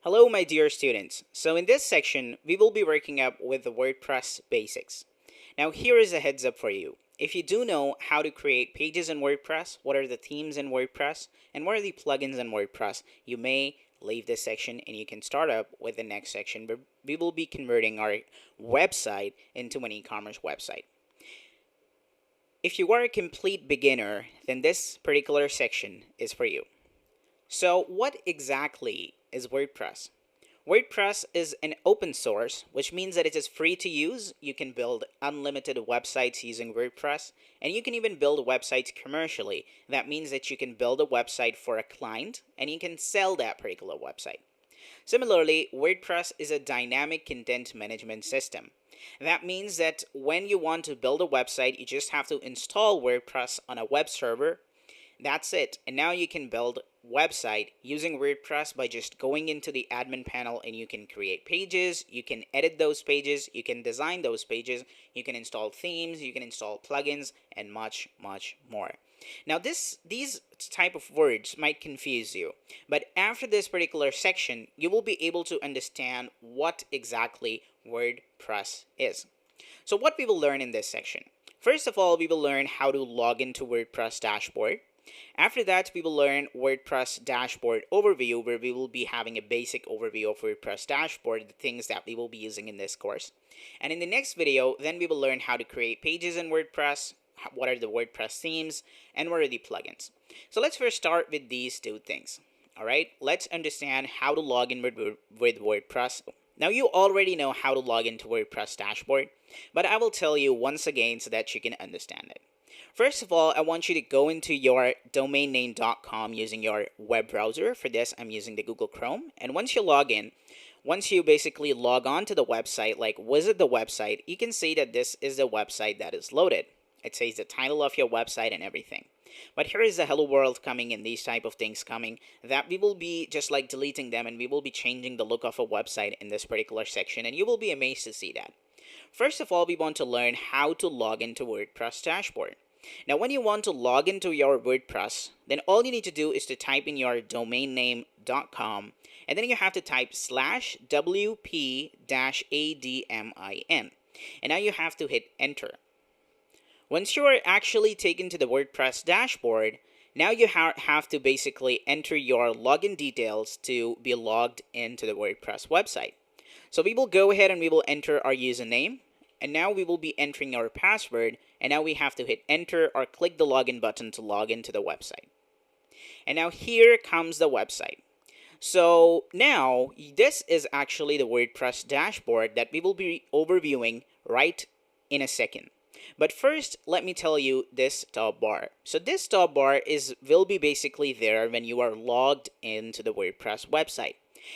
Hello, my dear students. So in this section, we will be working up with the WordPress basics. Now, here is a heads up for you. If you do know how to create pages in WordPress, what are the themes in WordPress, and what are the plugins in WordPress, you may leave this section and you can start up with the next section where we will be converting our website into an e-commerce website. If you are a complete beginner, then this particular section is for you. So what exactly is WordPress? WordPress is an open source, which means that it is free to use. You can build unlimited websites using WordPress, and you can even build websites commercially. That means that you can build a website for a client, and you can sell that particular website. Similarly, WordPress is a dynamic content management system. That means that when you want to build a website, you just have to install WordPress on a web server. That's it. And now you can build website using WordPress by just going into the admin panel, and you can create pages, you can edit those pages, you can design those pages, you can install themes, you can install plugins, and much more. Now these type of words might confuse you, but after this particular section, you will be able to understand what exactly WordPress is. So what we will learn in this section. First of all, we will learn how to log into WordPress dashboard. After that, we will learn WordPress dashboard overview, where we will be having a basic overview of WordPress dashboard, the things that we will be using in this course. And in the next video, then we will learn how to create pages in WordPress, what are the WordPress themes, and what are the plugins. So let's first start with these two things. All right, let's understand how to log in with WordPress. Now you already know how to log into WordPress dashboard, but I will tell you once again so that you can understand it. First of all, I want you to go into your domainname.com using your web browser. For this, I'm using the Google Chrome. And once you log in, once you basically log on to the website, like visit the website, you can see that this is the website that is loaded. It says the title of your website and everything. But here is the hello world coming and these type of things coming that we will be just like deleting them, and we will be changing the look of a website in this particular section, and you will be amazed to see that. First of all, we want to learn how to log into WordPress dashboard. Now, when you want to log into your WordPress, then all you need to do is to type in your domainname.com, and then you have to type /wp-admin, and now you have to hit enter. Once you are actually taken to the WordPress dashboard, now you have to basically enter your login details to be logged into the WordPress website. So we will go ahead and we will enter our username, and now we will be entering our password, and now we have to hit enter or click the login button to log into the website. And now here comes the website. So now this is actually the WordPress dashboard that we will be overviewing right in a second. But first, let me tell you this top bar. So this top bar will be basically there when you are logged into the WordPress website.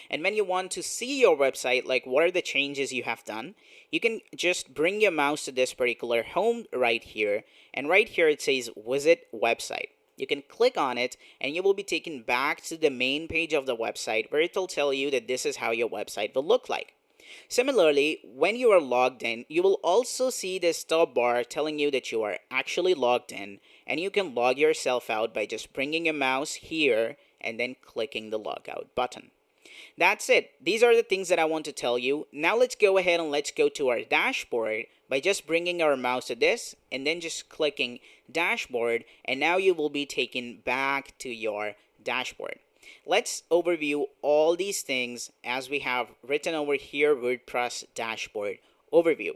And when you want to see your website, like what are the changes you have done, you can just bring your mouse to this particular home right here. And right here it says visit website. You can click on it and you will be taken back to the main page of the website, where it will tell you that this is how your website will look like. Similarly, when you are logged in, you will also see this top bar telling you that you are actually logged in, and you can log yourself out by just bringing your mouse here and then clicking the logout button. That's it. These are the things that I want to tell you. Now let's go ahead and let's go to our dashboard by just bringing our mouse to this and then just clicking dashboard, and now you will be taken back to your dashboard. Let's overview all these things as we have written over here, WordPress dashboard overview.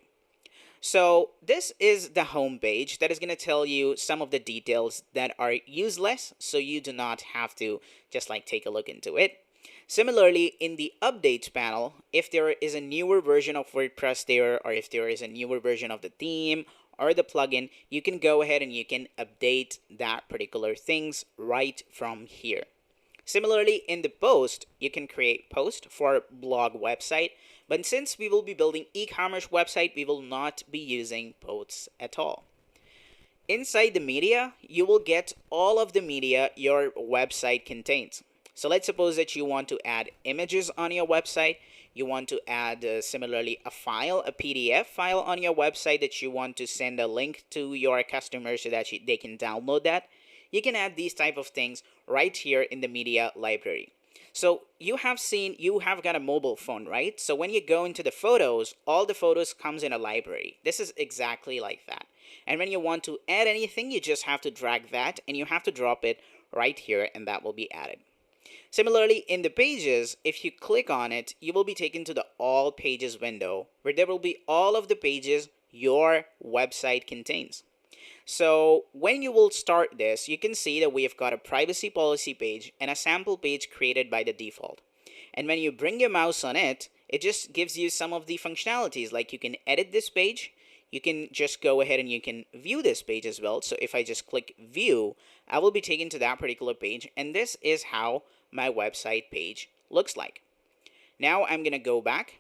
So this is the home page that is going to tell you some of the details that are useless, so you do not have to just like take a look into it. Similarly, in the updates panel, if there is a newer version of WordPress there, or if there is a newer version of the theme or the plugin, you can go ahead and you can update that particular things right from here. Similarly, in the post, you can create post for blog website, but since we will be building e-commerce website, we will not be using posts at all. Inside the media, you will get all of the media your website contains. So let's suppose that you want to add images on your website. You want to add similarly a file, a PDF file on your website that you want to send a link to your customers so that they can download that. You can add these type of things right here in the media library. So you have got a mobile phone, right? So when you go into the photos, all the photos comes in a library. This is exactly like that. And when you want to add anything, you just have to drag that and you have to drop it right here, and that will be added. Similarly, in the pages, if you click on it, you will be taken to the all pages window where there will be all of the pages your website contains. So when you will start this, you can see that we have got a privacy policy page and a sample page created by the default. And when you bring your mouse on it, it just gives you some of the functionalities, like you can edit this page, you can just go ahead and you can view this page as well. So if I just click view, I will be taken to that particular page, and this is how my website page looks like. Now I'm gonna go back,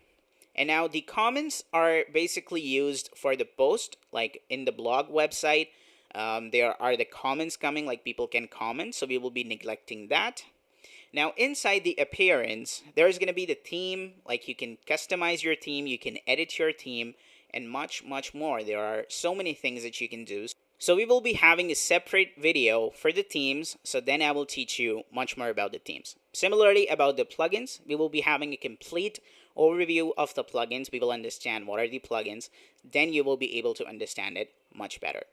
and now the comments are basically used for the post, like in the blog website. There are the comments coming, like people can comment, so we will be neglecting that. Now inside the appearance, there's going to be the theme, like you can customize your theme, you can edit your theme, and much more. There are so many things that you can do. So we will be having a separate video for the themes, so then I will teach you much more about the themes. Similarly, about the plugins, we will be having a complete overview of the plugins. We will understand what are the plugins, then you will be able to understand it much better.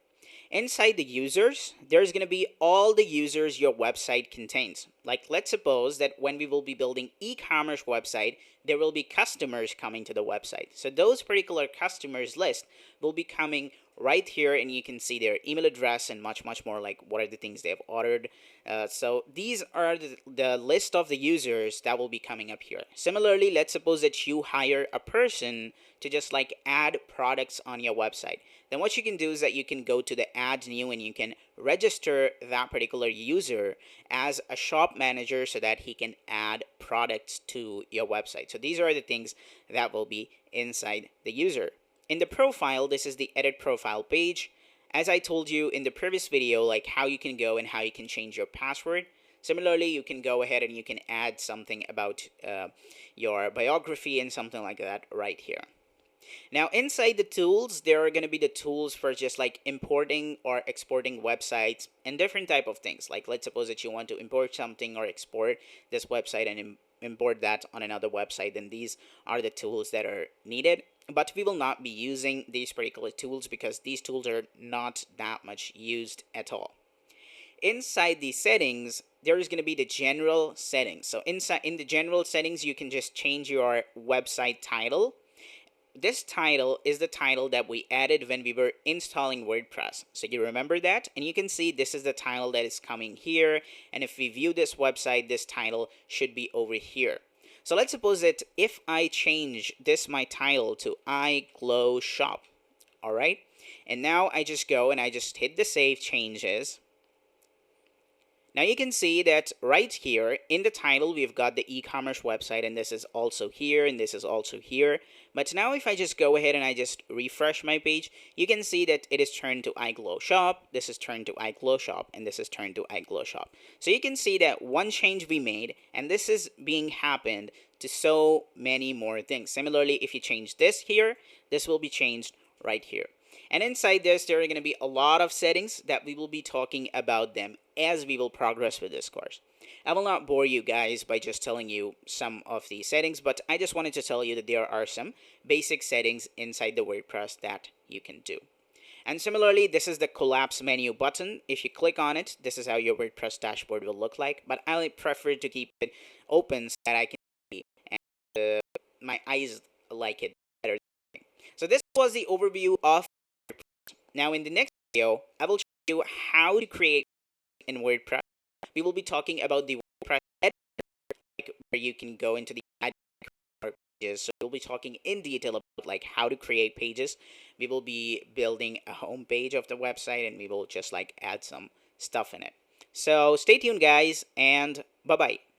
Inside the users, there's going to be all the users your website contains. Like, let's suppose that when we will be building e-commerce website, there will be customers coming to the website. So those particular customers list will be coming right here, and you can see their email address and much more, like what are the things they have ordered. So these are the list of the users that will be coming up here. Similarly, let's suppose that you hire a person to just like add products on your website. Then what you can do is that you can go to the add new and you can register that particular user as a shop manager so that he can add products to your website. So these are the things that will be inside the user. In the profile, this is the edit profile page. As I told you in the previous video, like how you can go and how you can change your password. Similarly, you can go ahead and you can add something about your biography and something like that right here. Now inside the tools, there are going to be the tools for just like importing or exporting websites and different type of things. Like let's suppose that you want to import something or export this website and import that on another website, then these are the tools that are needed. But we will not be using these particular tools because these tools are not that much used at all. Inside the settings, there is going to be the general settings. So inside in the general settings, you can just change your website title. This title is the title that we added when we were installing WordPress. So you remember that? And you can see this is the title that is coming here. And if we view this website, this title should be over here. So let's suppose that if I change this my title to I Glow Shop, all right? And now I just go and I just hit the save changes. Now you can see that right here in the title, we've got the e-commerce website, and this is also here, and this is also here. But now if I just go ahead and I just refresh my page, you can see that it is turned to iGlow Shop, this is turned to iGlow Shop, and this is turned to iGlow Shop. So you can see that one change we made, and this is being happened to so many more things. Similarly, if you change this here, this will be changed right here. And inside this, there are going to be a lot of settings that we will be talking about them as we will progress with this course. I will not bore you guys by just telling you some of these settings, but I just wanted to tell you that there are some basic settings inside the WordPress that you can do. And similarly, this is the collapse menu button. If you click on it, this is how your WordPress dashboard will look like, but I prefer to keep it open so that I can see, and my eyes like it better. So this was the overview of WordPress. Now in the next video, I will show you how to create in WordPress. We will be talking about the WordPress editor, where you can go into the pages. So we'll be talking in detail about like how to create pages. We will be building a home page of the website, and we will just like add some stuff in it. So stay tuned guys, and bye bye.